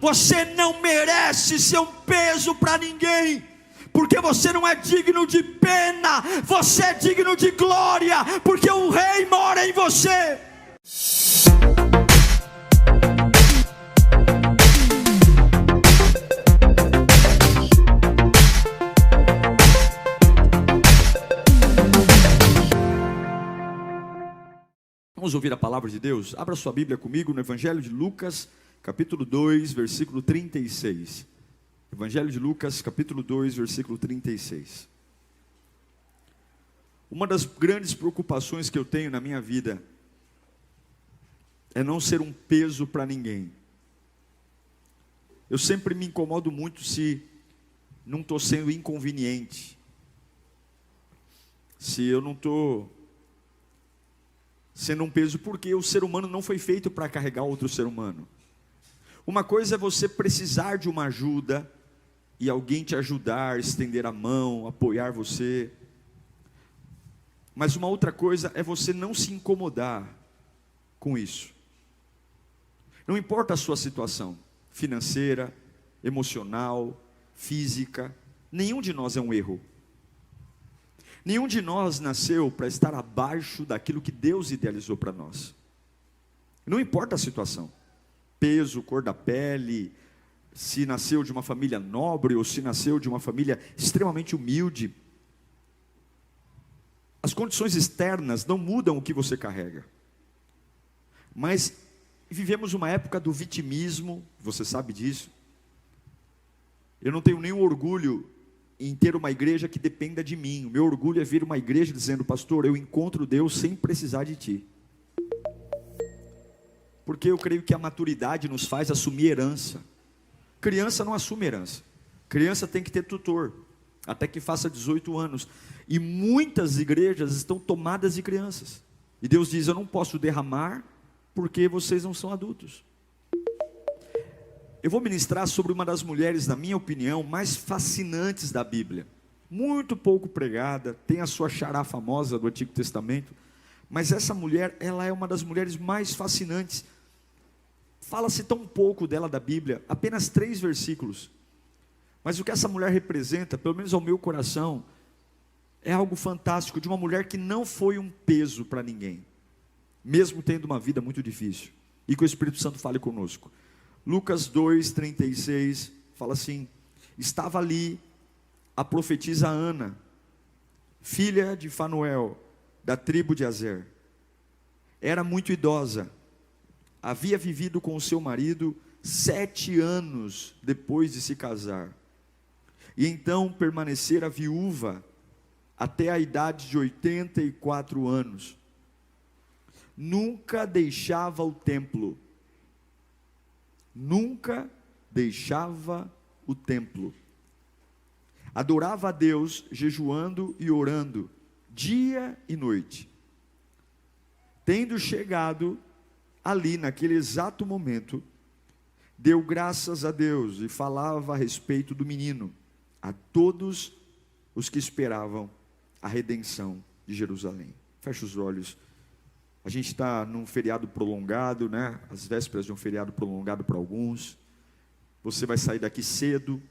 Você não merece ser um peso para ninguém, porque você não é digno de pena, você é digno de glória, porque o Rei mora em você. Vamos ouvir a palavra de Deus? Abra sua Bíblia comigo no Evangelho de Lucas, capítulo 2, versículo 36. Evangelho de Lucas, capítulo 2, versículo 36. Uma das grandes preocupações que eu tenho na minha vida é não ser um peso para ninguém. Eu sempre me incomodo muito se não estou sendo inconveniente, se eu não estou sendo um peso, porque o ser humano não foi feito para carregar outro ser humano. Uma coisa é você precisar de uma ajuda e alguém te ajudar, estender a mão, apoiar você. Mas uma outra coisa é você não se incomodar com isso. Não importa a sua situação financeira, emocional, física, nenhum de nós é um erro. Nenhum de nós nasceu para estar abaixo daquilo que Deus idealizou para nós. Não importa a situação, peso, cor da pele, se nasceu de uma família nobre ou se nasceu de uma família extremamente humilde. As condições externas não mudam o que você carrega. Mas vivemos uma época do vitimismo, você sabe disso. Eu não tenho nenhum orgulho em ter uma igreja que dependa de mim. O meu orgulho é vir uma igreja dizendo: pastor, eu encontro Deus sem precisar de ti. Porque eu creio que a maturidade nos faz assumir herança. Criança não assume herança. Criança tem que ter tutor, até que faça 18 anos. E muitas igrejas estão tomadas de crianças. E Deus diz: eu não posso derramar, porque vocês não são adultos. Eu vou ministrar sobre uma das mulheres, na minha opinião, mais fascinantes da Bíblia. Muito pouco pregada, tem a sua xará famosa do Antigo Testamento. Mas essa mulher, ela é uma das mulheres mais fascinantes. Fala-se tão pouco dela da Bíblia, apenas 3 versículos. Mas o que essa mulher representa, pelo menos ao meu coração, é algo fantástico, de uma mulher que não foi um peso para ninguém, mesmo tendo uma vida muito difícil. E que o Espírito Santo fale conosco. Lucas 2, 36, fala assim: estava ali a profetisa Ana, filha de Fanuel, da tribo de Azer. Era muito idosa, havia vivido com o seu marido 7 anos depois de se casar, e então permanecera viúva até a idade de 84 anos. Nunca deixava o templo. Nunca deixava o templo. Adorava a Deus, jejuando e orando, dia e noite. Tendo chegado ali, naquele exato momento, deu graças a Deus e falava a respeito do menino a todos os que esperavam a redenção de Jerusalém. Feche os olhos. A gente está num feriado prolongado, né? As vésperas de um feriado prolongado para alguns. Você vai sair daqui cedo.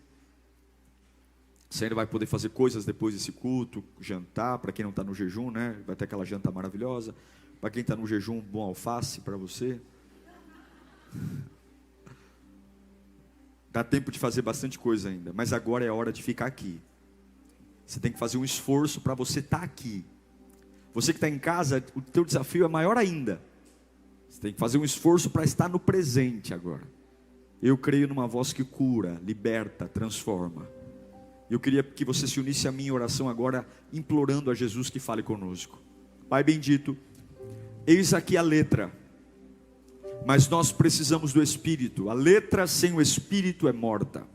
Você ainda vai poder fazer coisas depois desse culto, jantar, para quem não está no jejum, né? Vai ter aquela janta maravilhosa. Para quem está no jejum, bom alface para você. Dá tempo de fazer bastante coisa ainda, mas agora é a hora de ficar aqui. Você tem que fazer um esforço para você estar aqui. Você que está em casa, o teu desafio é maior ainda. Você tem que fazer um esforço para estar no presente agora. Eu creio numa voz que cura, liberta, transforma. Eu queria que você se unisse à minha oração agora, implorando a Jesus que fale conosco. Pai bendito, eis aqui a letra, mas nós precisamos do Espírito. A letra sem o Espírito é morta.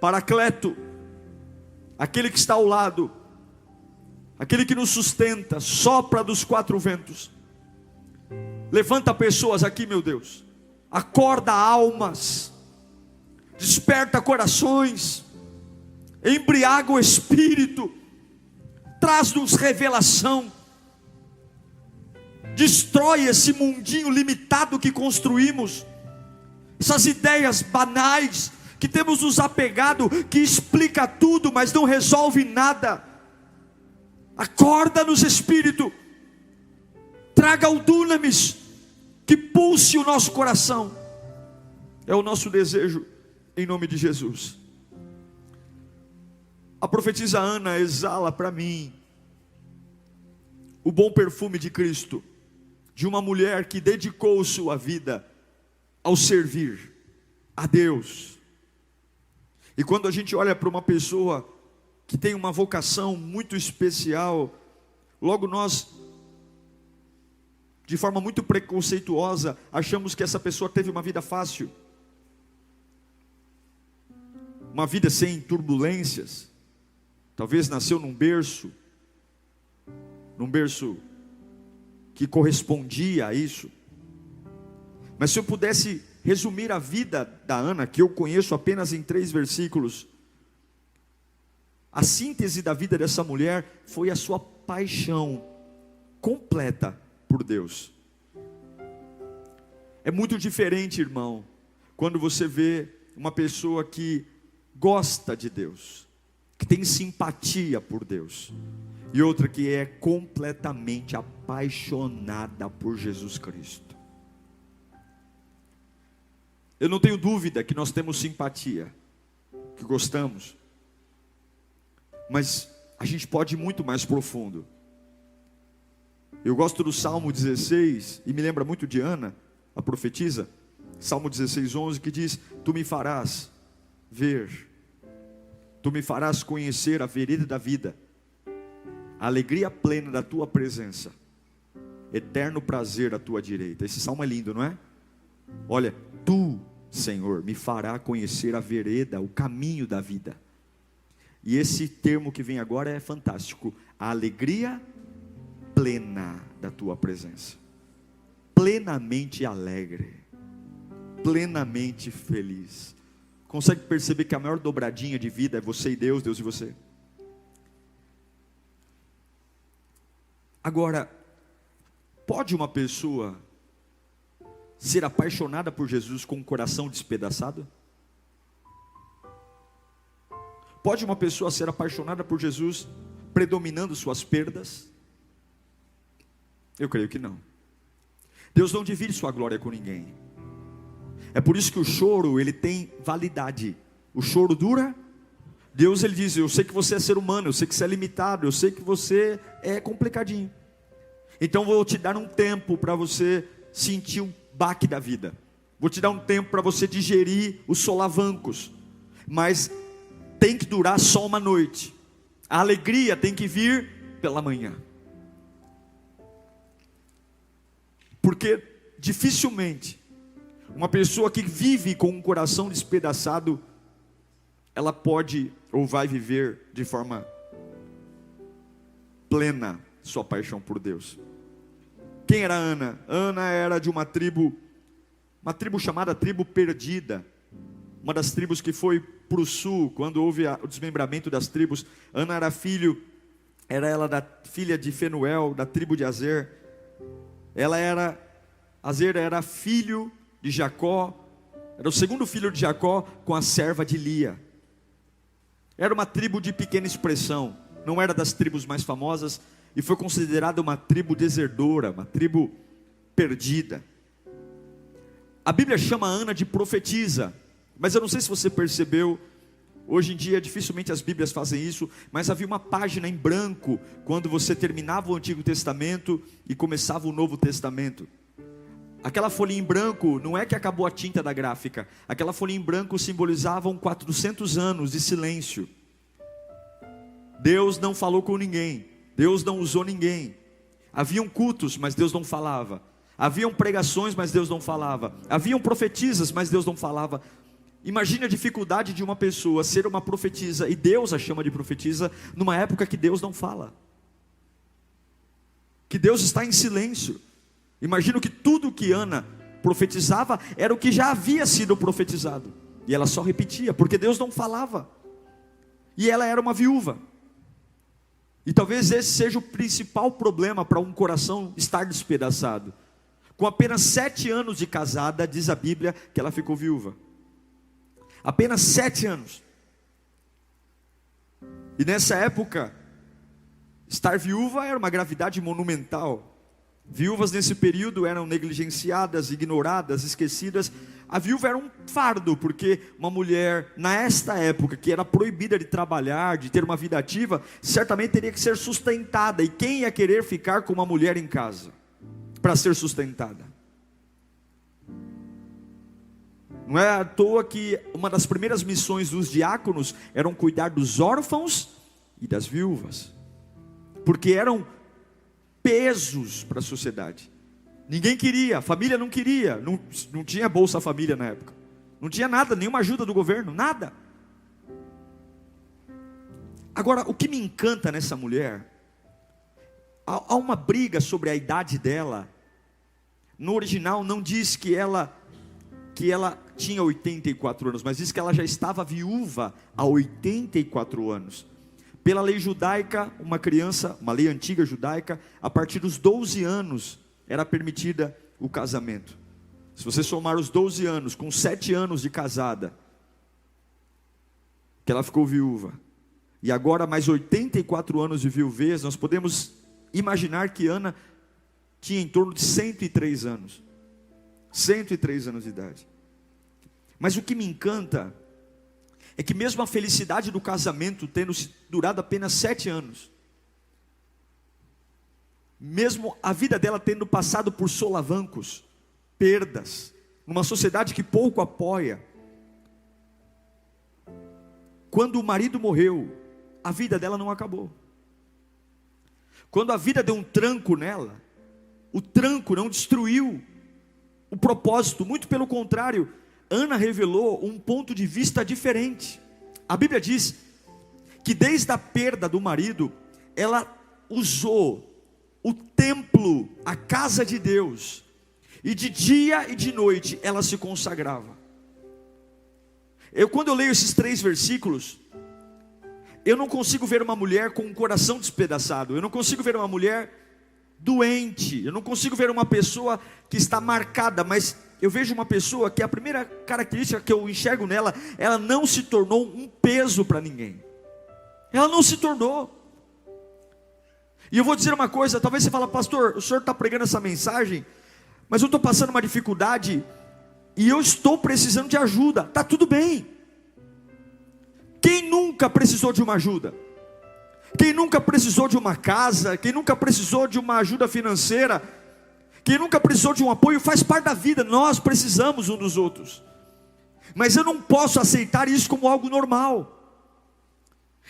Paracleto, aquele que está ao lado, aquele que nos sustenta, sopra dos 4 ventos. Levanta pessoas aqui, meu Deus. Acorda almas. Desperta corações. Embriaga o espírito. Traz-nos revelação. Destrói esse mundinho limitado que construímos. temos as ideias banais, que temos nos apegado, que explica tudo, mas não resolve nada. Acorda-nos, Espírito, traga o dunamis, que pulse o nosso coração. É o nosso desejo, em nome de Jesus. A profetisa Ana exala para mim o bom perfume de Cristo, de uma mulher que dedicou sua vida ao servir a Deus. E quando a gente olha para uma pessoa que tem uma vocação muito especial, logo nós, de forma muito preconceituosa, achamos que essa pessoa teve uma vida fácil, uma vida sem turbulências. Talvez nasceu num berço que correspondia a isso. Mas se eu pudesse resumir a vida da Ana, que eu conheço apenas em 3 versículos, a síntese da vida dessa mulher foi a sua paixão completa por Deus. É muito diferente, irmão, quando você vê uma pessoa que gosta de Deus, que tem simpatia por Deus, e outra que é completamente apaixonada por Jesus Cristo. Eu não tenho dúvida que nós temos simpatia, que gostamos, mas a gente pode ir muito mais profundo. Eu gosto do Salmo 16, e me lembra muito de Ana, a profetisa, Salmo 16, 11, que diz: tu me farás ver, tu me farás conhecer a vereda da vida, a alegria plena da tua presença, eterno prazer à tua direita. Esse salmo é lindo, não é? Olha, tu, Senhor, me fará conhecer a vereda, o caminho da vida. E esse termo que vem agora é fantástico: a alegria plena da tua presença, plenamente alegre, plenamente feliz. Consegue perceber que a maior dobradinha de vida é você e Deus, Deus e você? Agora, pode uma pessoa ser apaixonada por Jesus com um coração despedaçado? Pode uma pessoa ser apaixonada por Jesus predominando suas perdas? Eu creio que não. Deus não divide sua glória com ninguém. É por isso que o choro, ele tem validade. O choro dura. Deus, ele diz: eu sei que você é ser humano, eu sei que você é limitado, eu sei que você é complicadinho, então vou te dar um tempo para você sentir o baque da vida, vou te dar um tempo para você digerir os solavancos, mas tem que durar só uma noite. A alegria tem que vir pela manhã, porque dificilmente uma pessoa que vive com um coração despedaçado, ela pode ou vai viver de forma plena sua paixão por Deus. Quem era Ana? Ana era de uma tribo chamada tribo perdida, uma das tribos que foi para o sul, quando houve o desmembramento das tribos. Ana era filha de Fenuel, da tribo de Azer. Azer era filho de Jacó, era o segundo filho de Jacó com a serva de Lia. Era uma tribo de pequena expressão, não era das tribos mais famosas, e foi considerada uma tribo desertora, uma tribo perdida. A Bíblia chama Ana de profetisa, mas eu não sei se você percebeu, hoje em dia dificilmente as Bíblias fazem isso, mas havia uma página em branco quando você terminava o Antigo Testamento e começava o Novo Testamento. Aquela folhinha em branco não é que acabou a tinta da gráfica, aquela folhinha em branco simbolizava 400 anos de silêncio. Deus não falou com ninguém, Deus não usou ninguém. Haviam cultos, mas Deus não falava. Haviam pregações, mas Deus não falava. Haviam profetisas, mas Deus não falava. Imagine a dificuldade de uma pessoa ser uma profetisa, e Deus a chama de profetisa, numa época que Deus não fala, que Deus está em silêncio. Imagino que tudo que Ana profetizava era o que já havia sido profetizado, e ela só repetia, porque Deus não falava. E ela era uma viúva. E talvez esse seja o principal problema para um coração estar despedaçado. Com apenas 7 anos de casada, diz a Bíblia que ela ficou viúva. Apenas 7 anos. E nessa época, estar viúva era uma gravidade monumental. Viúvas nesse período eram negligenciadas, ignoradas, esquecidas. A viúva era um fardo, porque uma mulher, nesta época, que era proibida de trabalhar, de ter uma vida ativa, certamente teria que ser sustentada. E quem ia querer ficar com uma mulher em casa para ser sustentada? Não é à toa que uma das primeiras missões dos diáconos eram cuidar dos órfãos e das viúvas, porque eram pesos para a sociedade. Ninguém queria, a família não queria, não tinha Bolsa Família na época, não tinha nada, nenhuma ajuda do governo, nada. Agora, o que me encanta nessa mulher, há uma briga sobre a idade dela. No original não diz que ela tinha 84 anos, mas diz que ela já estava viúva há 84 anos. Pela lei judaica, uma criança, uma lei antiga judaica, a partir dos 12 anos era permitida o casamento. Se você somar os 12 anos com 7 anos de casada, que ela ficou viúva, e agora mais 84 anos de viuvez, nós podemos imaginar que Ana tinha em torno de 103 anos. 103 anos de idade. Mas o que me encanta é que mesmo a felicidade do casamento tendo durado apenas 7 anos, mesmo a vida dela tendo passado por solavancos, perdas, numa sociedade que pouco apoia, quando o marido morreu, a vida dela não acabou. Quando a vida deu um tranco nela, o tranco não destruiu o propósito, muito pelo contrário, Ana revelou um ponto de vista diferente. A Bíblia diz que desde a perda do marido, ela usou o templo, a casa de Deus, e de dia e de noite ela se consagrava. Quando eu leio esses 3 versículos, eu não consigo ver uma mulher com um coração despedaçado, eu não consigo ver uma mulher doente, eu não consigo ver uma pessoa que está marcada, mas eu vejo uma pessoa que a primeira característica que eu enxergo nela, ela não se tornou um peso para ninguém. Ela não se tornou. E eu vou dizer uma coisa, talvez você fale, pastor, o senhor está pregando essa mensagem, mas eu estou passando uma dificuldade, e eu estou precisando de ajuda. Está tudo bem. Quem nunca precisou de uma ajuda? Quem nunca precisou de uma casa? Quem nunca precisou de uma ajuda financeira? Quem nunca precisou de um apoio? Faz parte da vida, nós precisamos um dos outros. Mas eu não posso aceitar isso como algo normal.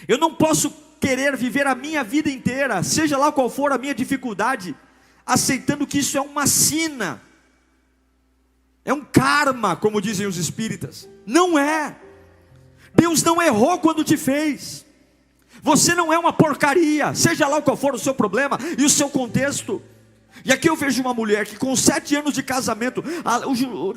Eu não posso querer viver a minha vida inteira, seja lá qual for a minha dificuldade, aceitando que isso é uma sina, é um karma, como dizem os espíritas. Não é. Deus não errou quando te fez. Você não é uma porcaria, seja lá qual for o seu problema e o seu contexto. E aqui eu vejo uma mulher que com 7 anos de casamento,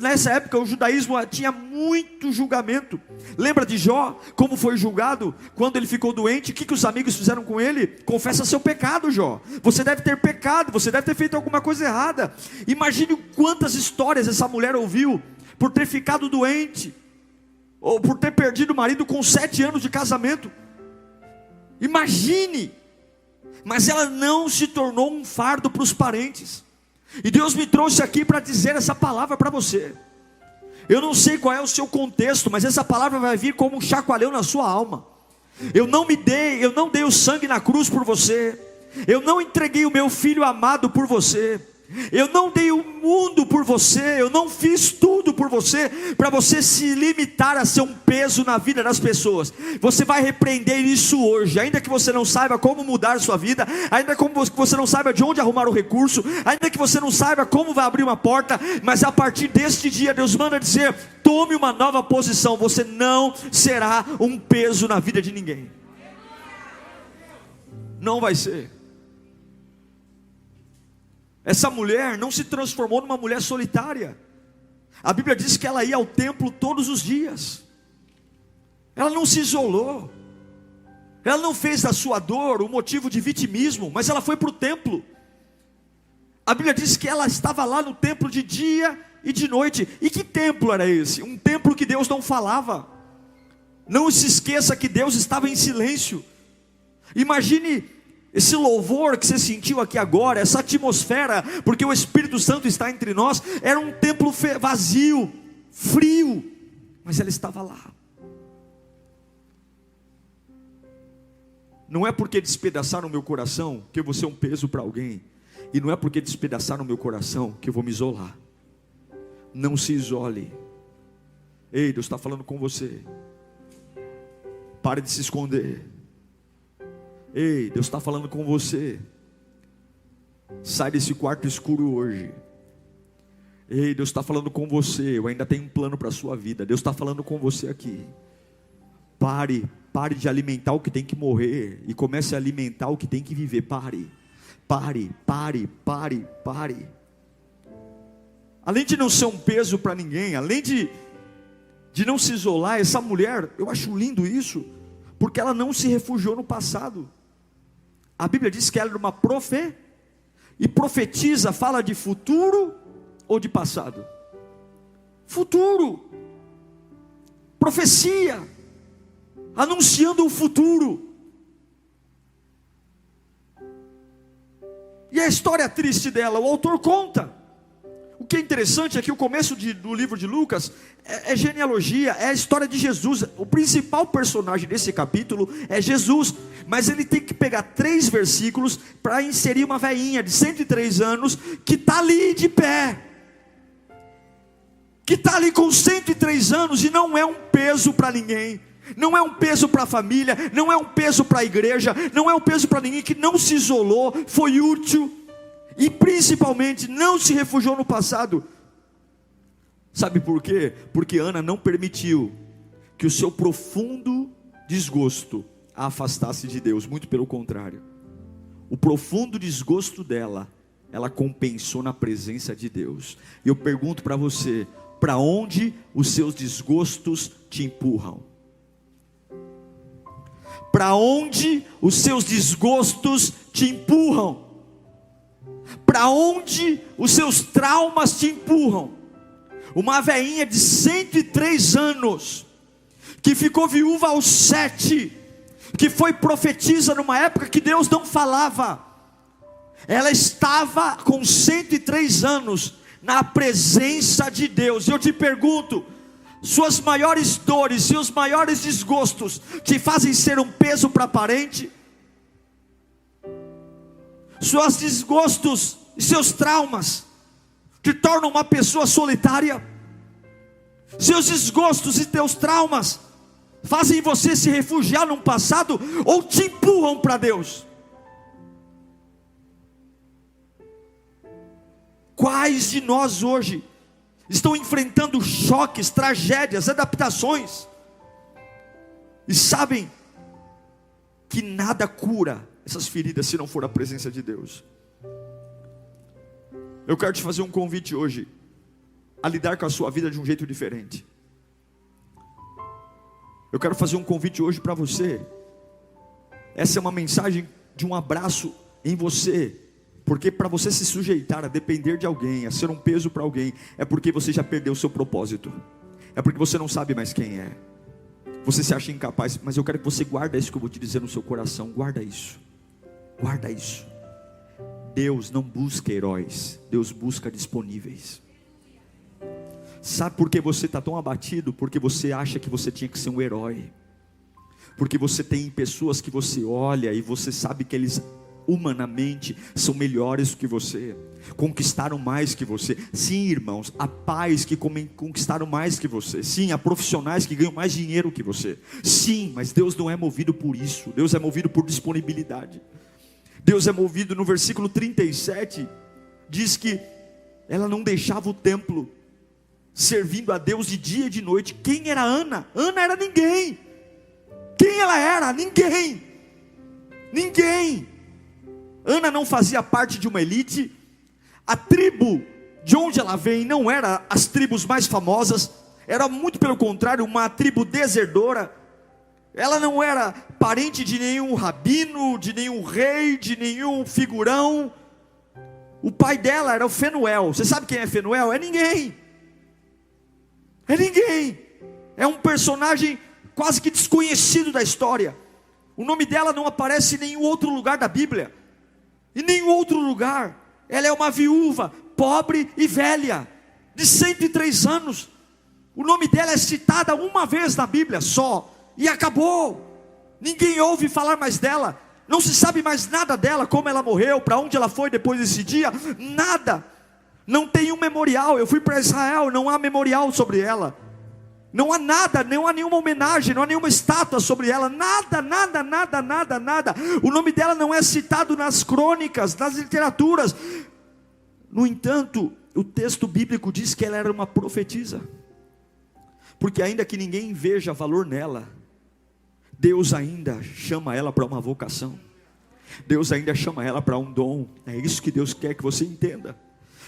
nessa época o judaísmo tinha muito julgamento. Lembra de Jó, como foi julgado quando ele ficou doente? O que os amigos fizeram com ele? Confessa seu pecado, Jó. Você deve ter pecado, você deve ter feito alguma coisa errada. Imagine quantas histórias essa mulher ouviu por ter ficado doente, ou por ter perdido o marido com 7 anos de casamento. Imagine. Mas ela não se tornou um fardo para os parentes. E Deus me trouxe aqui para dizer essa palavra para você. Eu não sei qual é o seu contexto, mas essa palavra vai vir como um chacoalhão na sua alma. Eu não dei o sangue na cruz por você. Eu não entreguei o meu filho amado por você. Eu não dei o mundo por você. Eu não fiz tudo por você para você se limitar a ser um peso na vida das pessoas. Você vai repreender isso hoje, ainda que você não saiba como mudar sua vida, ainda que você não saiba de onde arrumar o recurso, ainda que você não saiba como vai abrir uma porta, mas a partir deste dia Deus manda dizer: tome uma nova posição. Você não será um peso na vida de ninguém. Não vai ser. Essa mulher não se transformou numa mulher solitária. A Bíblia diz que ela ia ao templo todos os dias. Ela não se isolou. Ela não fez da sua dor um motivo de vitimismo, mas ela foi para o templo. A Bíblia diz que ela estava lá no templo de dia e de noite. E que templo era esse? Um templo que Deus não falava. Não se esqueça que Deus estava em silêncio. Imagine esse louvor que você sentiu aqui agora, essa atmosfera, porque o Espírito Santo está entre nós. Era um templo vazio, frio, mas ela estava lá. Não é porque despedaçaram o meu coração que eu vou ser um peso para alguém. E não é porque despedaçaram o meu coração que eu vou me isolar. Não se isole. Ei, Deus está falando com você. Pare de se esconder. Ei, Deus está falando com você. Sai desse quarto escuro hoje. Ei, Deus está falando com você. Eu ainda tenho um plano para a sua vida. Deus está falando com você aqui. Pare de alimentar o que tem que morrer e comece a alimentar o que tem que viver. Pare. Além de não ser um peso para ninguém, além de não se isolar, essa mulher, eu acho lindo isso, porque ela não se refugiou no passado. A Bíblia diz que ela era uma e profetiza, fala de futuro ou de passado? Futuro, profecia, anunciando o futuro. E a história triste dela, o autor conta. O que é interessante é que o começo do livro de Lucas é genealogia, é a história de Jesus. O principal personagem desse capítulo é Jesus, mas ele tem que pegar 3 versículos para inserir uma velhinha de 103 anos, que está ali de pé, que está ali com 103 anos e não é um peso para ninguém. Não é um peso para a família, não é um peso para a igreja, não é um peso para ninguém, que não se isolou, foi útil e principalmente não se refugiou no passado. Sabe por quê? Porque Ana não permitiu que o seu profundo desgosto a afastasse de Deus, muito pelo contrário. O profundo desgosto dela, ela compensou na presença de Deus. E eu pergunto para você, para onde os seus desgostos te empurram? Para onde os seus desgostos te empurram? Para onde os seus traumas te empurram? Uma velhinha de 103 anos, que ficou viúva aos 7, que foi profetisa numa época que Deus não falava. Ela estava com 103 anos na presença de Deus. Eu te pergunto, suas maiores dores, seus maiores desgostos te fazem ser um peso para parente? Seus desgostos e seus traumas te tornam uma pessoa solitária? Seus desgostos e teus traumas fazem você se refugiar num passado ou te empurram para Deus? Quais de nós hoje estão enfrentando choques, tragédias, adaptações, e sabem que nada cura essas feridas se não for a presença de Deus? Eu quero te fazer um convite hoje a lidar com a sua vida de um jeito diferente. Eu quero fazer um convite hoje para você. Essa é uma mensagem de um abraço em você, porque para você se sujeitar a depender de alguém, a ser um peso para alguém, é porque você já perdeu o seu propósito, é porque você não sabe mais quem é, você se acha incapaz. Mas eu quero que você guarde isso que eu vou te dizer no seu coração. Guarda isso. Deus não busca heróis, Deus busca disponíveis. Sabe por que você está tão abatido? Porque você acha que você tinha que ser um herói, porque você tem pessoas que você olha e você sabe que eles humanamente são melhores do que você, conquistaram mais que você. Sim, irmãos, há pais que conquistaram mais que você. Sim, há profissionais que ganham mais dinheiro que você. Sim, mas Deus não é movido por isso. Deus é movido por disponibilidade. Deus é movido, no versículo 37 diz que ela não deixava o templo, servindo a Deus de dia e de noite. Quem era Ana? Ana era ninguém. Quem ela era? Ninguém. Ana não fazia parte de uma elite. A tribo de onde ela vem não era as tribos mais famosas, era muito pelo contrário, uma tribo desertora. Ela não era parente de nenhum rabino, de nenhum rei, de nenhum figurão. O pai dela era o Fenuel. Você sabe quem é Fenuel? É ninguém. É ninguém. É um personagem quase que desconhecido da história. O nome dela não aparece em nenhum outro lugar da Bíblia. Em nenhum outro lugar. Ela é uma viúva, pobre e velha, de 103 anos. O nome dela é citada uma vez na Bíblia só, e acabou. Ninguém ouve falar mais dela. Não se sabe mais nada dela, como ela morreu, para onde ela foi depois desse dia, nada. Não tem um memorial. Eu fui para Israel, não há memorial sobre ela. Não há nada, não há nenhuma homenagem, não há nenhuma estátua sobre ela, nada. O nome dela não é citado nas crônicas, nas literaturas. No entanto, o texto bíblico diz que ela era uma profetisa. Porque ainda que ninguém veja valor nela, Deus ainda chama ela para uma vocação. Deus ainda chama ela para um dom. É isso que Deus quer que você entenda.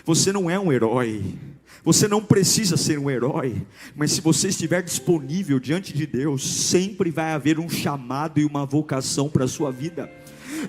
Você não é um herói. Você não precisa ser um herói. Mas se você estiver disponível diante de Deus, sempre vai haver um chamado e uma vocação para a sua vida.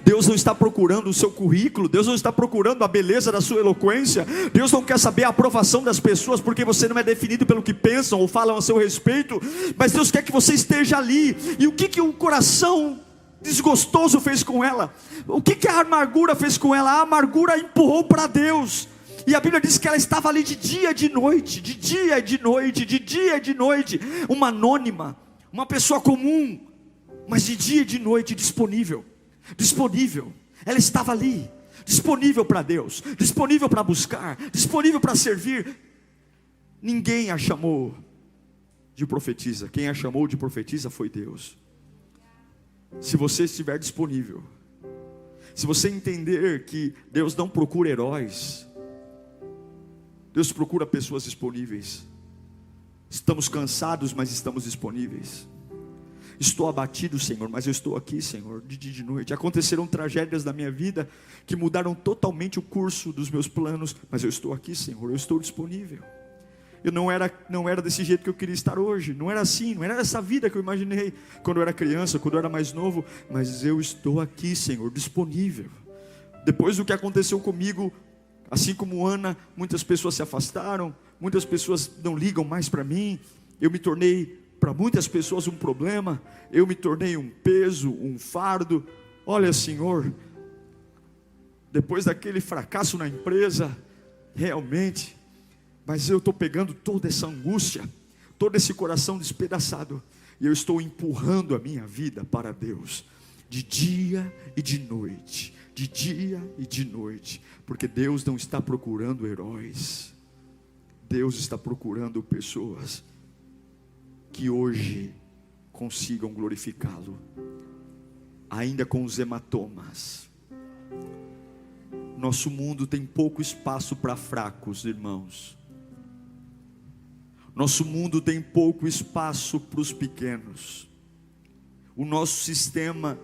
Deus não está procurando o seu currículo. Deus não está procurando a beleza da sua eloquência. Deus não quer saber a aprovação das pessoas, porque você não é definido pelo que pensam ou falam a seu respeito. Mas Deus quer que você esteja ali. E o que o coração desgostoso fez com ela? O que a amargura fez com ela? A amargura empurrou para Deus. E a Bíblia diz que ela estava ali de dia e de noite, de dia e de noite, de dia e de noite. Uma anônima, uma pessoa comum, mas de dia e de noite disponível. Ela estava ali, disponível para Deus, disponível para buscar, disponível para servir. Ninguém a chamou de profetisa. Quem a chamou de profetisa foi Deus. Se você estiver disponível, se você entender que Deus não procura heróis, Deus procura pessoas disponíveis. Estamos cansados, mas estamos disponíveis. Estou abatido, Senhor, mas eu estou aqui, Senhor, de dia e de noite. Aconteceram tragédias na minha vida que mudaram totalmente o curso dos meus planos, mas eu estou aqui, Senhor, eu estou disponível. Eu não era desse jeito que eu queria estar hoje. Não era assim, não era essa vida que eu imaginei quando eu era criança, quando eu era mais novo. Mas eu estou aqui, Senhor, disponível. Depois do que aconteceu comigo, assim como Ana, muitas pessoas se afastaram, muitas pessoas não ligam mais para mim. Eu me tornei para muitas pessoas um problema, eu me tornei um peso, um fardo. Olha, Senhor, depois daquele fracasso na empresa, realmente, mas eu estou pegando toda essa angústia, todo esse coração despedaçado, e eu estou empurrando a minha vida para Deus, de dia e de noite, de dia e de noite, porque Deus não está procurando heróis, Deus está procurando pessoas que hoje consigam glorificá-lo, ainda com os hematomas. Nosso mundo tem pouco espaço para fracos, irmãos. Nosso mundo tem pouco espaço para os pequenos. O nosso sistema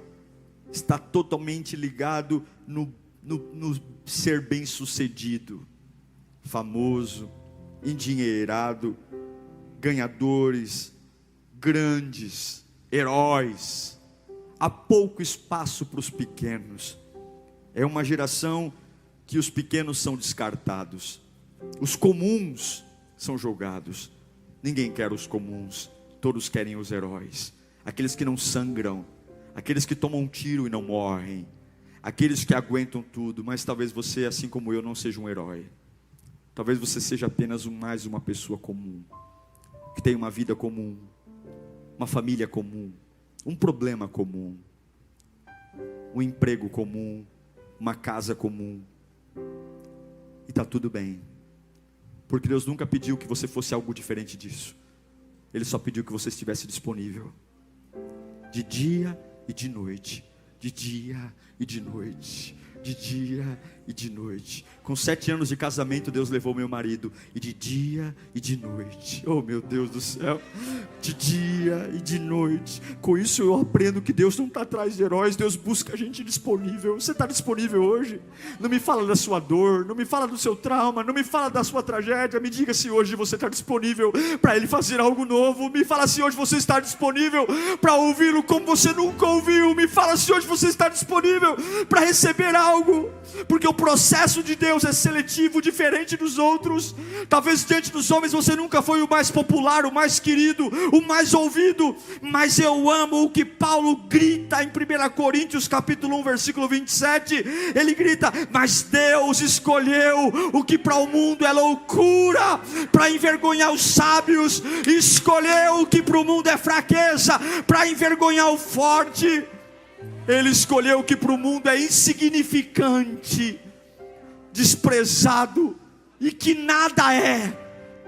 está totalmente ligado no ser bem-sucedido, famoso, endinheirado, ganhadores, grandes, heróis. Há pouco espaço para os pequenos. É uma geração que os pequenos são descartados, os comuns são jogados. Ninguém quer os comuns, todos querem os heróis, aqueles que não sangram, aqueles que tomam um tiro e não morrem, aqueles que aguentam tudo. Mas talvez você, assim como eu, não seja um herói. Talvez você seja apenas mais uma pessoa comum, que tem uma vida comum, uma família comum, um problema comum, um emprego comum, uma casa comum, e está tudo bem, porque Deus nunca pediu que você fosse algo diferente disso. Ele só pediu que você estivesse disponível, de dia e de noite, de dia e de noite, de dia e de noite. Com 7 anos de casamento, Deus levou meu marido, e de dia e de noite, oh meu Deus do céu, de dia e de noite. Com isso eu aprendo que Deus não está atrás de heróis, Deus busca a gente disponível. Você está disponível hoje? Não me fala da sua dor, não me fala do seu trauma, não me fala da sua tragédia. Me diga se hoje você está disponível para Ele fazer algo novo. Me fala se hoje você está disponível para ouvi-lo como você nunca ouviu. Me fala se hoje você está disponível para receber algo, porque o processo de Deus é seletivo, diferente dos outros. Talvez diante dos homens você nunca foi o mais popular, o mais querido, o mais ouvido, mas eu amo o que Paulo grita em 1 Coríntios capítulo 1 versículo 27, ele grita: mas Deus escolheu o que para o mundo é loucura, para envergonhar os sábios, escolheu o que para o mundo é fraqueza, para envergonhar o forte. Ele escolheu o que para o mundo é insignificante, desprezado, e que nada é,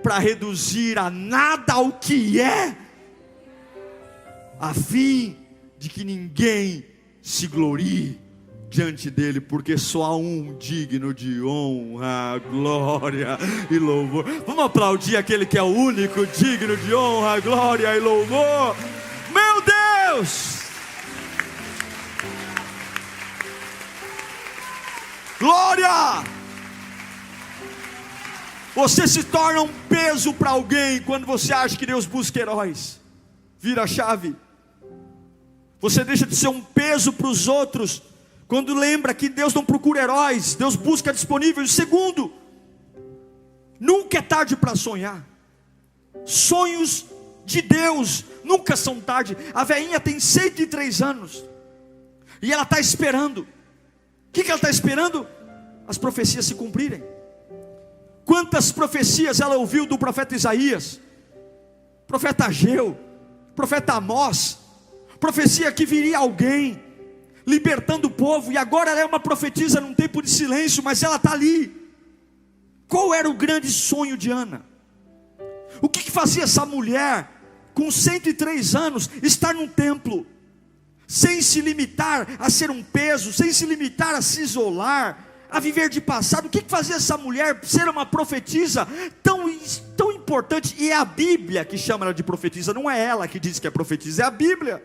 para reduzir a nada o que é, a fim de que ninguém se glorie diante dele, porque só há um digno de honra, glória e louvor. Vamos aplaudir aquele que é o único digno de honra, glória e louvor. Meu Deus! Glória! Você se torna um peso para alguém quando você acha que Deus busca heróis. Vira a chave. Você deixa de ser um peso para os outros quando lembra que Deus não procura heróis, Deus busca disponíveis. Segundo, nunca é tarde para sonhar. Sonhos de Deus nunca são tarde. A velhinha tem 103 anos e ela está esperando. O que ela está esperando? As profecias se cumprirem. Quantas profecias ela ouviu do profeta Isaías, profeta Ageu, profeta Amós, profecia que viria alguém libertando o povo, e agora ela é uma profetisa num tempo de silêncio, mas ela está ali. Qual era o grande sonho de Ana? O que fazia essa mulher com 103 anos estar num templo, sem se limitar a ser um peso, sem se limitar a se isolar, a viver de passado? O que fazia essa mulher ser uma profetisa tão importante? E é a Bíblia que chama ela de profetisa, não é ela que diz que é profetisa, é a Bíblia.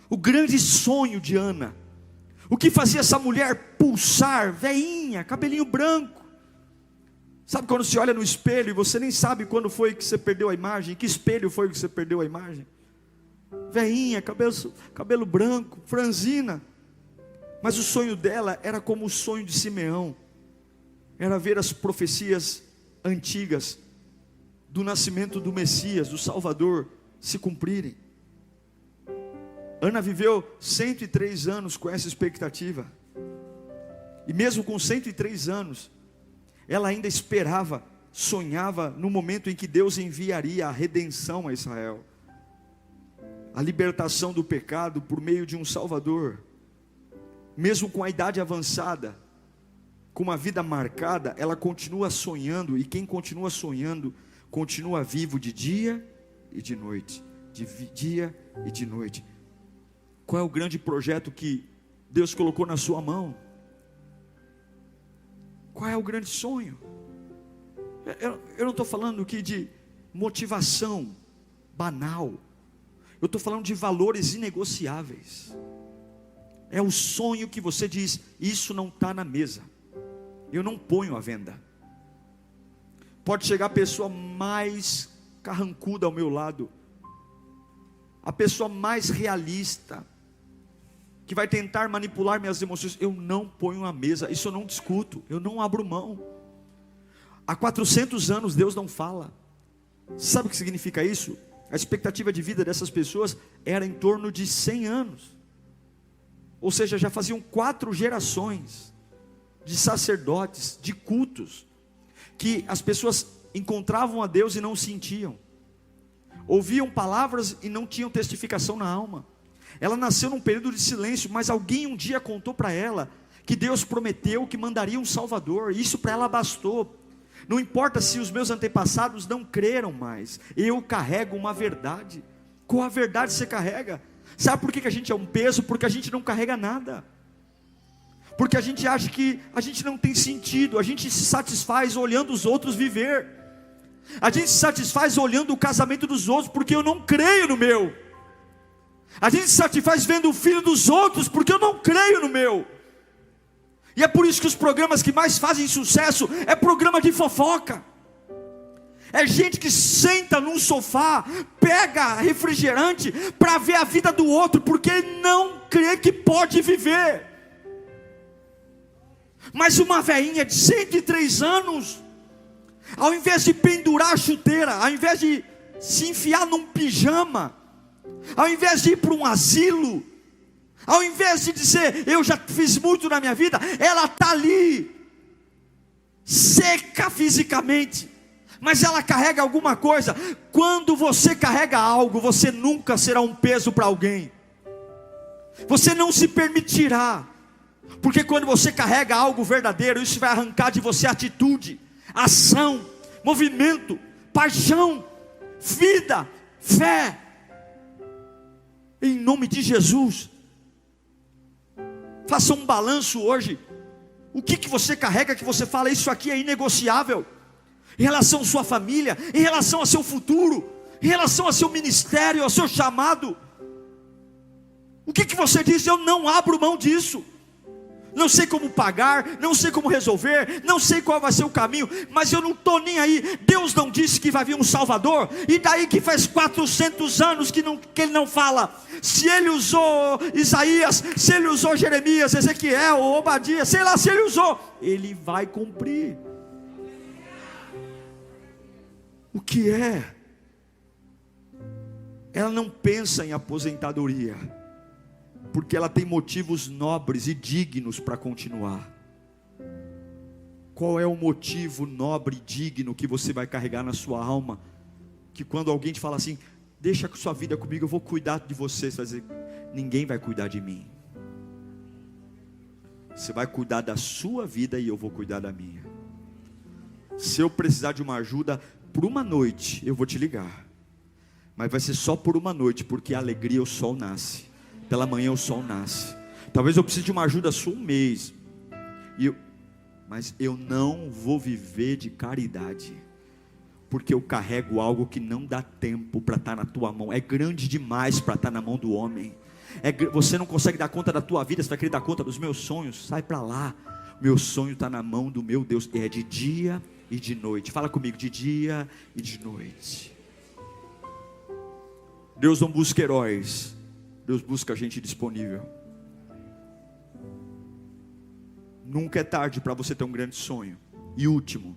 O grande sonho de Ana, o que fazia essa mulher pulsar, veinha, cabelinho branco. Sabe quando você olha no espelho e você nem sabe quando foi que você perdeu a imagem? Que espelho foi que você perdeu a imagem? Veinha, cabelo branco, franzina. Mas o sonho dela era como o sonho de Simeão, era ver as profecias antigas do nascimento do Messias, do Salvador, se cumprirem. Ana viveu 103 anos com essa expectativa, e mesmo com 103 anos, ela ainda esperava, sonhava no momento em que Deus enviaria a redenção a Israel, a libertação do pecado por meio de um Salvador. Mesmo com a idade avançada, com uma vida marcada, ela continua sonhando, e quem continua sonhando, continua vivo de dia e de noite, de dia e de noite. Qual é o grande projeto que Deus colocou na sua mão? Qual é o grande sonho? Eu não estou falando aqui de motivação banal, eu estou falando de valores inegociáveis. É o sonho que você diz: isso não está na mesa, eu não ponho à venda. Pode chegar a pessoa mais carrancuda ao meu lado, a pessoa mais realista, que vai tentar manipular minhas emoções, eu não ponho à mesa, isso eu não discuto, eu não abro mão. Há 400 anos Deus não fala. Sabe o que significa isso? A expectativa de vida dessas pessoas era em torno de 100 anos. Ou seja, já faziam 4 gerações de sacerdotes, de cultos, que as pessoas encontravam a Deus e não o sentiam, ouviam palavras e não tinham testificação na alma. Ela nasceu num período de silêncio, mas alguém um dia contou para ela que Deus prometeu que mandaria um Salvador, e isso para ela bastou. Não importa se os meus antepassados não creram mais, eu carrego uma verdade. Qual a verdade você carrega? Sabe por que a gente é um peso? Porque a gente não carrega nada, porque a gente acha que a gente não tem sentido, a gente se satisfaz olhando os outros viver, a gente se satisfaz olhando o casamento dos outros, porque eu não creio no meu. A gente se satisfaz vendo o filho dos outros, porque eu não creio no meu. E é por isso que os programas que mais fazem sucesso é programa de fofoca. É gente que senta num sofá, pega refrigerante para ver a vida do outro, porque não crê que pode viver. Mas uma velhinha de 103 anos, ao invés de pendurar a chuteira, ao invés de se enfiar num pijama, ao invés de ir para um asilo, ao invés de dizer, eu já fiz muito na minha vida, ela está ali, seca fisicamente, mas ela carrega alguma coisa. Quando você carrega algo, você nunca será um peso para alguém, você não se permitirá, porque quando você carrega algo verdadeiro, isso vai arrancar de você atitude, ação, movimento, paixão, vida, fé, em nome de Jesus. Faça um balanço hoje. O que você carrega, que você fala, isso aqui é inegociável, em relação à sua família, em relação ao seu futuro, em relação ao seu ministério, ao seu chamado. O que você diz? Eu não abro mão disso. Não sei como pagar, não sei como resolver, não sei qual vai ser o caminho, mas eu não estou nem aí. Deus não disse que vai vir um Salvador, e daí que faz 400 anos que Ele não fala. Se Ele usou Isaías, se Ele usou Jeremias, Ezequiel, Obadias, sei lá, se Ele usou, Ele vai cumprir. O que é? Ela não pensa em aposentadoria, porque ela tem motivos nobres e dignos para continuar. Qual é o motivo nobre e digno que você vai carregar na sua alma? Que quando alguém te fala assim, deixa a sua vida comigo, eu vou cuidar de você, você vai dizer, ninguém vai cuidar de mim. Você vai cuidar da sua vida e eu vou cuidar da minha. Se eu precisar de uma ajuda por uma noite, eu vou te ligar, mas vai ser só por uma noite, porque a alegria, o sol nasce. Pela manhã o sol nasce. Talvez eu precise de uma ajuda só um mês, mas eu não vou viver de caridade, porque eu carrego algo que não dá tempo para estar na tua mão. É grande demais para estar na mão do homem. Você não consegue dar conta da tua vida, você vai querer dar conta dos meus sonhos. Sai para lá. Meu sonho está na mão do meu Deus. É de dia e de noite. Fala comigo, de dia e de noite. Deus não busca heróis, Deus busca gente disponível. Nunca é tarde para você ter um grande sonho. E último,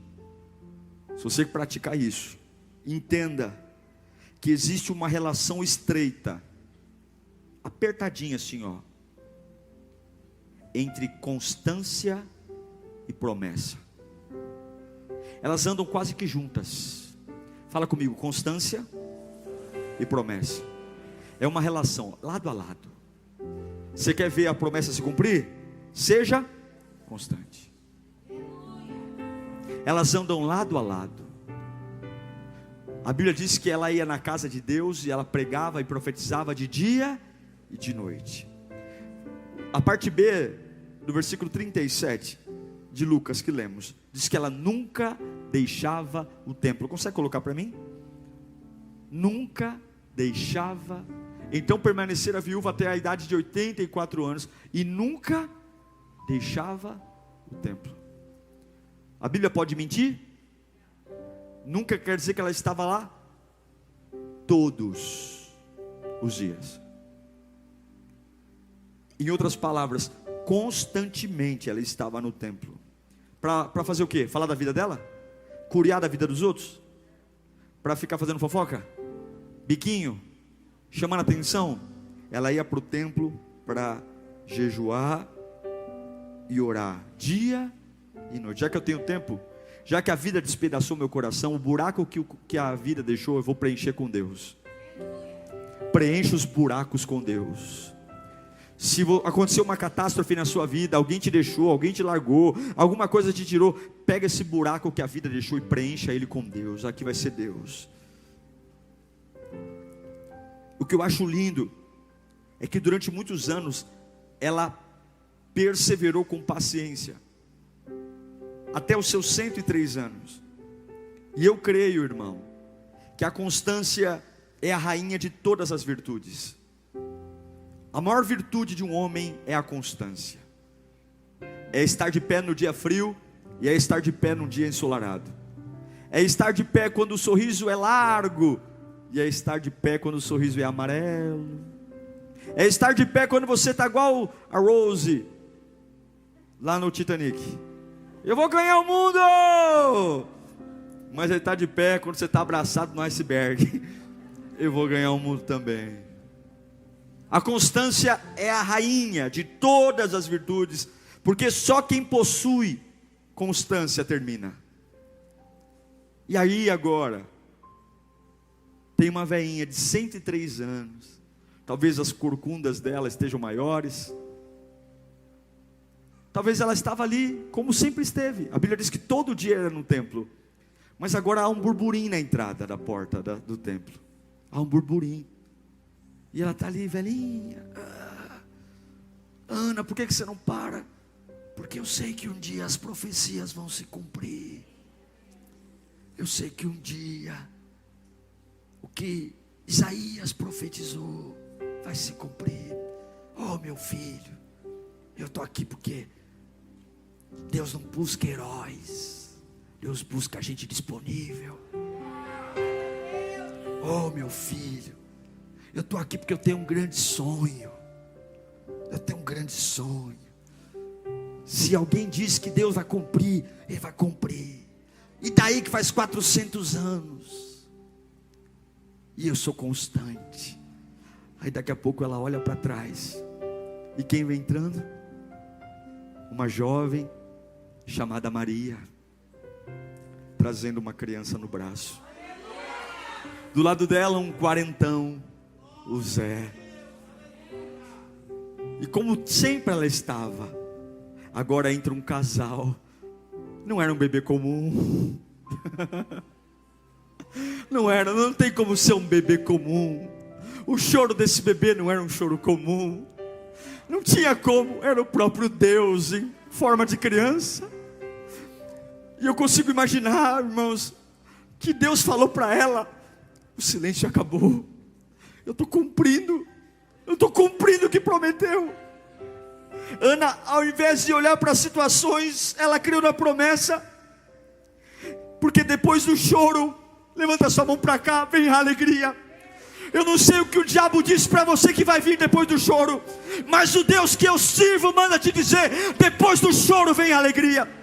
se você praticar isso, entenda que existe uma relação estreita, apertadinha assim, ó, entre constância e promessa. Elas andam quase que juntas. Fala comigo, constância e promessa. É uma relação, lado a lado. Você quer ver a promessa se cumprir? Seja constante. Elas andam lado a lado. A Bíblia diz que ela ia na casa de Deus e ela pregava e profetizava de dia e de noite. A parte B do versículo 37 de Lucas que lemos, diz que ela nunca deixava o templo. Consegue colocar para mim? Nunca deixava. Então permanecera viúva até a idade de 84 anos e nunca deixava o templo. A Bíblia pode mentir? Nunca quer dizer que ela estava lá todos os dias. Em outras palavras, constantemente ela estava no templo. Para fazer o quê? Falar da vida dela? Curiar da vida dos outros? Para ficar fazendo fofoca? Biquinho? Chamando a atenção? Ela ia para o templo para jejuar e orar dia e noite. Já que eu tenho tempo, já que a vida despedaçou meu coração, o buraco que a vida deixou, eu vou preencher com Deus. Preencha os buracos com Deus. Se aconteceu uma catástrofe na sua vida, alguém te deixou, alguém te largou, alguma coisa te tirou, pega esse buraco que a vida deixou e preencha ele com Deus. Aqui vai ser Deus. O que eu acho lindo é que durante muitos anos ela perseverou com paciência até os seus 103 anos. E eu creio, irmão, que a constância é a rainha de todas as virtudes. A maior virtude de um homem é a constância. É estar de pé no dia frio e é estar de pé num dia ensolarado. É estar de pé quando o sorriso é largo e é estar de pé quando o sorriso é amarelo. É estar de pé quando você está igual a Rose, lá no Titanic. Eu vou ganhar o mundo! Mas ele está de pé quando você está abraçado no iceberg. Eu vou ganhar o mundo também. A constância é a rainha de todas as virtudes, porque só quem possui constância termina. E aí agora, tem uma velhinha de 103 anos, talvez as corcundas dela estejam maiores, talvez ela estava ali como sempre esteve. A Bíblia diz que todo dia era no templo, mas agora há um burburinho na entrada da porta do templo. Há um burburinho. E ela está ali, velhinha. Ana, por que você não para? Porque eu sei que um dia as profecias vão se cumprir. Eu sei que um dia o que Isaías profetizou vai se cumprir. Oh, meu filho, eu estou aqui porque Deus não busca heróis, Deus busca gente disponível. Oh, meu filho, eu estou aqui porque eu tenho um grande sonho. Eu tenho um grande sonho. Se alguém diz que Deus vai cumprir, Ele vai cumprir. E daí que faz 400 anos. E eu sou constante. Aí daqui a pouco ela olha para trás. E quem vem entrando? Uma jovem chamada Maria, trazendo uma criança no braço. Do lado dela um quarentão, o Zé. E como sempre ela estava, agora entra um casal. Não era um bebê comum. Não tem como ser um bebê comum. O choro desse bebê não era um choro comum. Não tinha como, era o próprio Deus em forma de criança. E eu consigo imaginar, irmãos, que Deus falou para ela: o silêncio acabou. Eu estou cumprindo o que prometeu. Ana, ao invés de olhar para as situações, ela criou na promessa. Porque depois do choro, levanta sua mão para cá, vem a alegria. Eu não sei o que o diabo disse para você que vai vir depois do choro, mas o Deus que eu sirvo manda te dizer: depois do choro vem a alegria.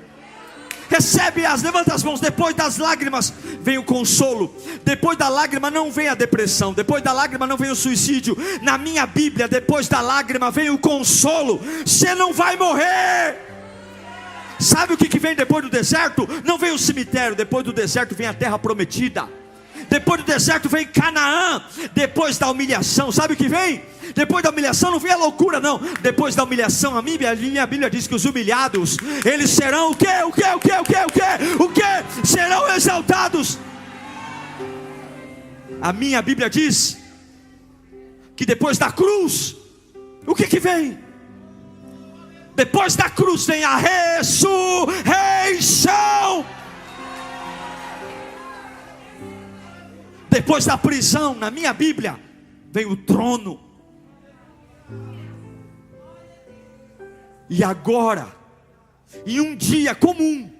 Levanta as mãos. Depois das lágrimas vem o consolo. Depois da lágrima não vem a depressão. Depois da lágrima não vem o suicídio. Na minha Bíblia, depois da lágrima vem o consolo. Você não vai morrer. Sabe o que vem depois do deserto? Não vem o cemitério. Depois do deserto vem a terra prometida. Depois do deserto vem Canaã. Depois da humilhação, sabe o que vem? Depois da humilhação não vem a loucura, não. Depois da humilhação, a minha Bíblia diz que os humilhados, eles serão o quê? Serão exaltados. A minha Bíblia diz que depois da cruz, o que vem? Depois da cruz vem a ressurreição. Depois da prisão, na minha Bíblia, vem o trono. E agora, em um dia comum,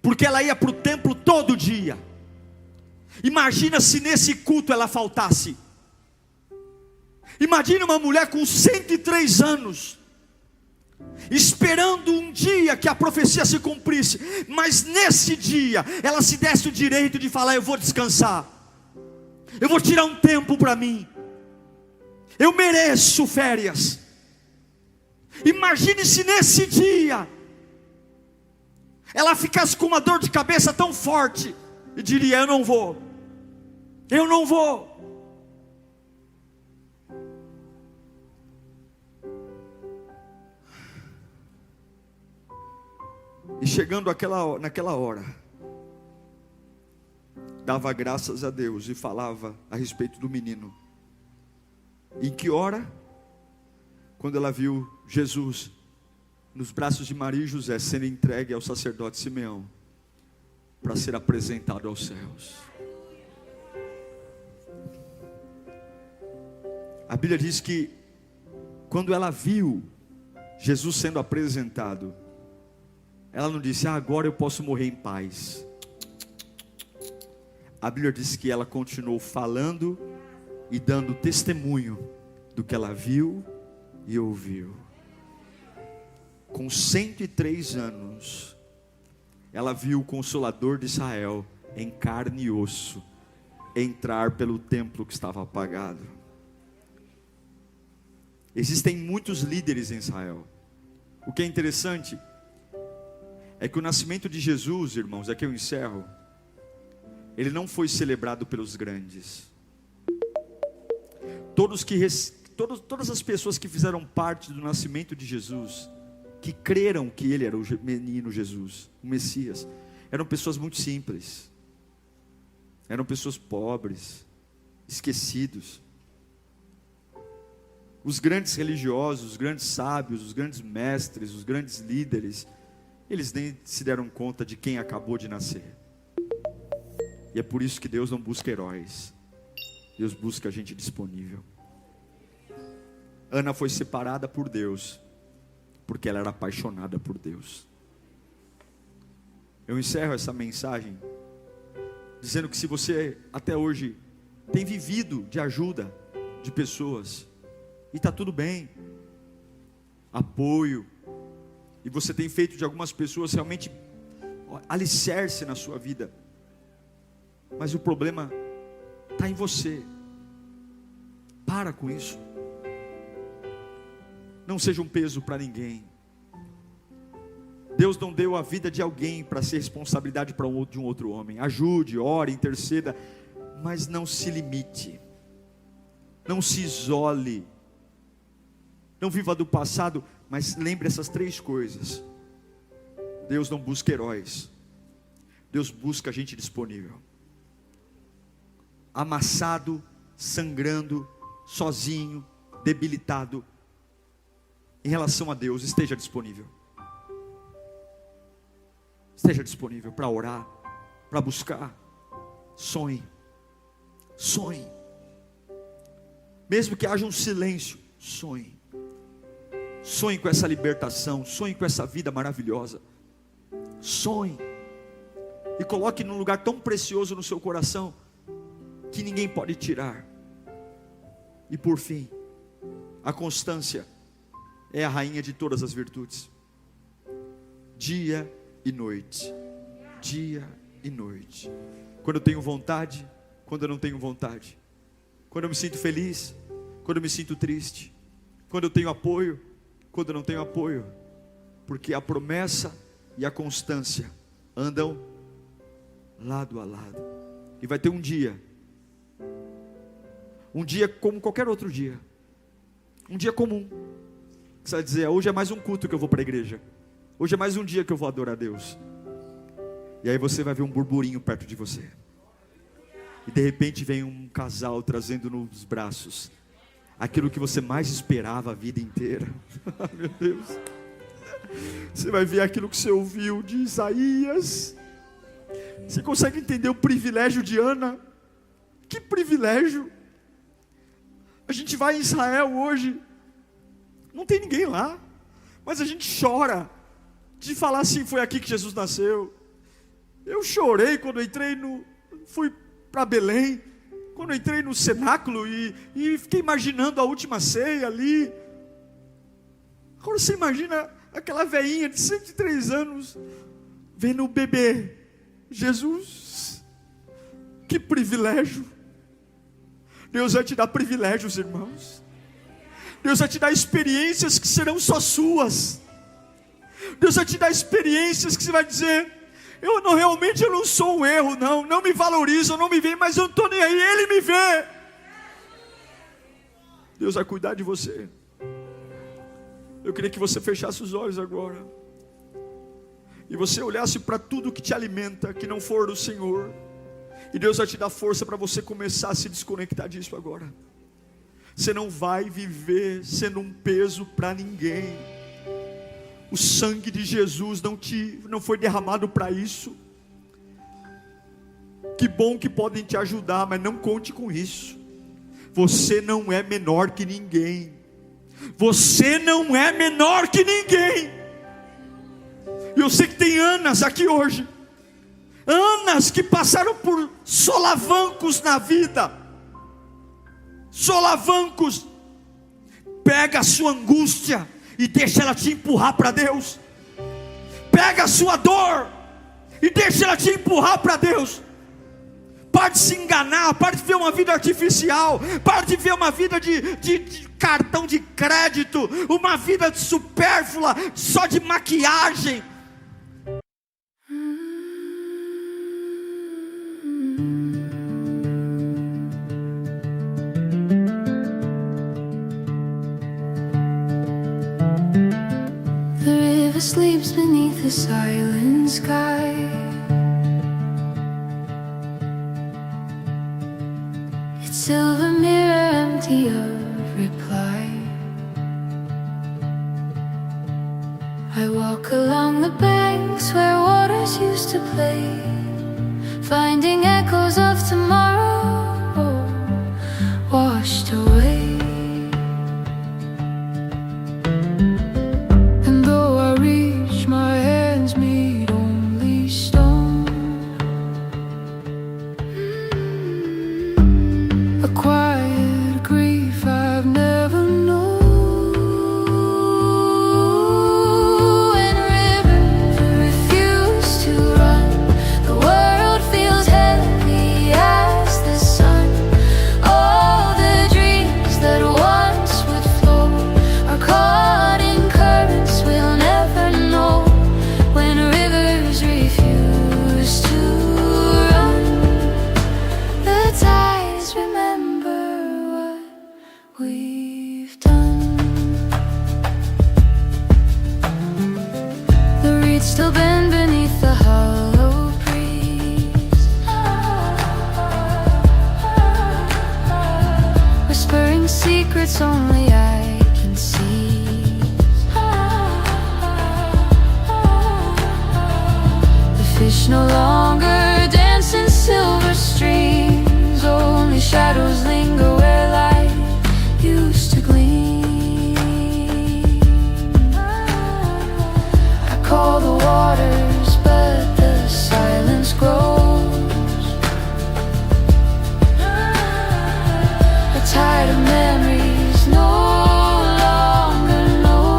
porque ela ia para o templo todo dia. Imagina se nesse culto ela faltasse. Imagina uma mulher com 103 anos, esperando um dia que a profecia se cumprisse, mas nesse dia, ela se desse o direito de falar: eu vou descansar. Eu vou tirar um tempo para mim. Eu mereço férias. Imagine se nesse dia ela ficasse com uma dor de cabeça tão forte e diria: eu não vou. E chegando naquela hora, dava graças a Deus e falava a respeito do menino. Em que hora? Quando ela viu Jesus nos braços de Maria e José sendo entregue ao sacerdote Simeão para ser apresentado aos céus. A Bíblia diz que quando ela viu Jesus sendo apresentado, ela não disse: agora eu posso morrer em paz. A Bíblia diz que ela continuou falando e dando testemunho do que ela viu e ouviu. com 103 anos, ela viu o Consolador de Israel, em carne e osso, entrar pelo templo que estava apagado. Existem muitos líderes em Israel. O que é interessante é que o nascimento de Jesus, irmãos, aqui eu encerro, ele não foi celebrado pelos grandes. Todas as pessoas que fizeram parte do nascimento de Jesus, que creram que ele era o menino Jesus, o Messias, eram pessoas muito simples, eram pessoas pobres, esquecidos. Os grandes religiosos, os grandes sábios, os grandes mestres, os grandes líderes, eles nem se deram conta de quem acabou de nascer. E é por isso que Deus não busca heróis, Deus busca gente disponível. Ana foi separada por Deus, porque ela era apaixonada por Deus. Eu encerro essa mensagem dizendo que se você até hoje tem vivido de ajuda de pessoas, e está tudo bem, apoio, e você tem feito de algumas pessoas realmente alicerce na sua vida, mas o problema está em você. Para com isso. Não seja um peso para ninguém. Deus não deu a vida de alguém para ser responsabilidade de um outro homem. Ajude, ore, interceda, mas não se limite, não se isole, não viva do passado, mas lembre essas 3 coisas. Deus não busca heróis, Deus busca gente disponível. Amassado, sangrando, sozinho, debilitado, em relação a Deus, esteja disponível. Esteja disponível para orar, para buscar. Sonhe. Sonhe. Mesmo que haja um silêncio, sonhe. Sonhe com essa libertação, sonhe com essa vida maravilhosa. Sonhe. E coloque num lugar tão precioso no seu coração, que ninguém pode tirar. E por fim, a constância é a rainha de todas as virtudes. Dia e noite. Dia e noite. Quando eu tenho vontade, quando eu não tenho vontade. Quando eu me sinto feliz, quando eu me sinto triste. Quando eu tenho apoio, quando eu não tenho apoio. Porque a promessa e a constância andam lado a lado. E vai ter um dia como qualquer outro dia, um dia comum. Você vai dizer, hoje é mais um culto que eu vou para a igreja, hoje é mais um dia que eu vou adorar a Deus. E aí você vai ver um burburinho perto de você, e de repente vem um casal trazendo nos braços aquilo que você mais esperava a vida inteira. Meu Deus, você vai ver aquilo que você ouviu de Isaías. Você consegue entender o privilégio de Ana? Que privilégio! A gente vai em Israel hoje, não tem ninguém lá, mas a gente chora de falar assim, foi aqui que Jesus nasceu. Eu chorei quando fui para Belém, quando eu entrei no cenáculo e fiquei imaginando a última ceia ali. Agora você imagina aquela velhinha de 103 anos, vendo o bebê, Jesus. Que privilégio. Deus vai te dar privilégios, irmãos. Deus vai te dar experiências que serão só suas. Deus vai te dar experiências que você vai dizer, eu não sou um erro, não me valorizam, não me veem, mas eu não estou nem aí, Ele me vê. Deus vai cuidar de você. Eu queria que você fechasse os olhos agora, e você olhasse para tudo que te alimenta, que não for do Senhor, e Deus vai te dar força para você começar a se desconectar disso agora. Você não vai viver sendo um peso para ninguém. O sangue de Jesus não foi derramado para isso. Que bom que podem te ajudar, mas não conte com isso. Você não é menor que ninguém. Você não é menor que ninguém. E eu sei que tem Anas aqui hoje, Anas que passaram por solavancos na vida, solavancos. Pega a sua angústia e deixa ela te empurrar para Deus. Pega a sua dor e deixa ela te empurrar para Deus. Para de se enganar, para de ver uma vida artificial, para de ver uma vida de cartão de crédito, uma vida supérflua, só de maquiagem. The river sleeps beneath the silent sky. Its silver mirror empty of reply. I walk along the banks where waters used to play, finding echoes of tomorrow washed away. And though I reach, my hands meet only stone. A quiet grief I've never known. And rivers refuse to run. The world feels heavy as the sun. All the dreams that once would flow are caught in currents we'll never know. When rivers refuse to run, the tides remember what we've done. The reeds still bend beneath the hollow breeze, whispering secrets only I can see. The fish no longer dance in silver streams, only shadows linger where light used to gleam. I call the waters, but the silence grows. A tide of memories no longer knows.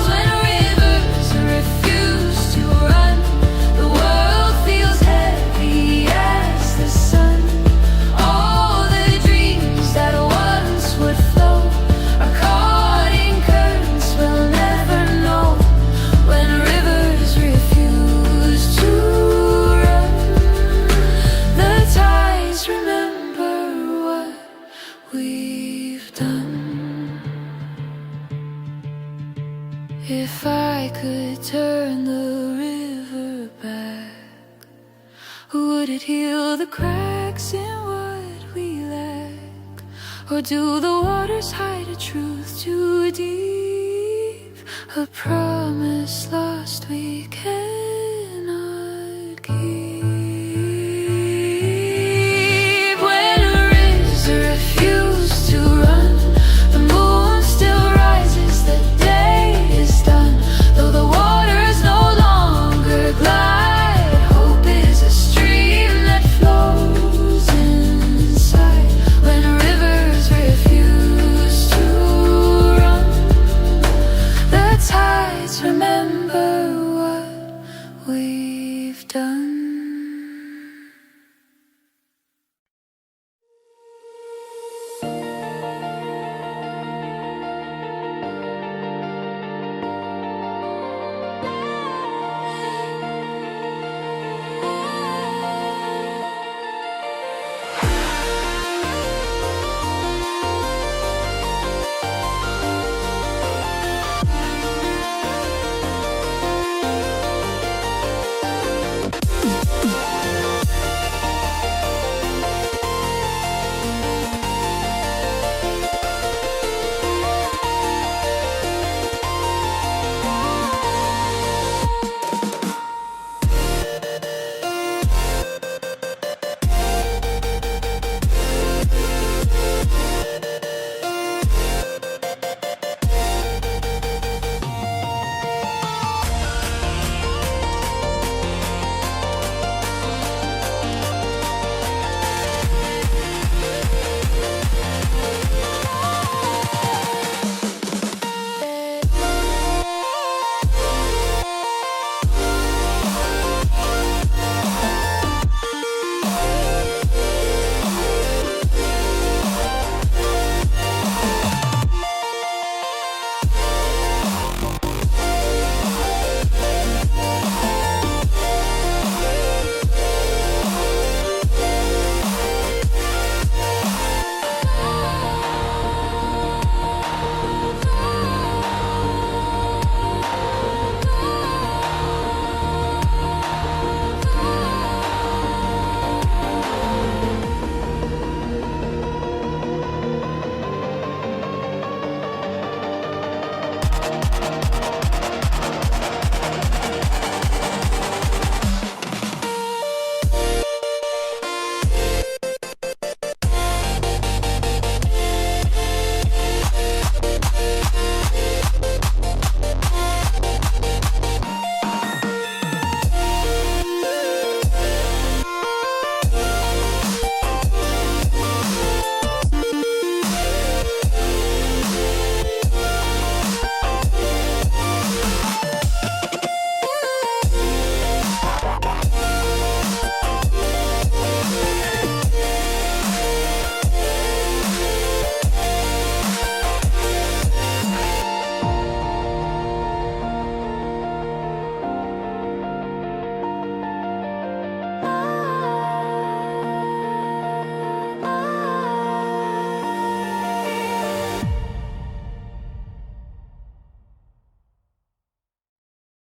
When rivers refuse to run, the world feels heavy as the sun. All the dreams that once would flow are caught in currents we'll never know. When rivers refuse to run, the tides remember what we've done. If I could turn the river back, would it heal the cracks in what we lack? Or do the waters hide a truth too deep, a promise lost we can't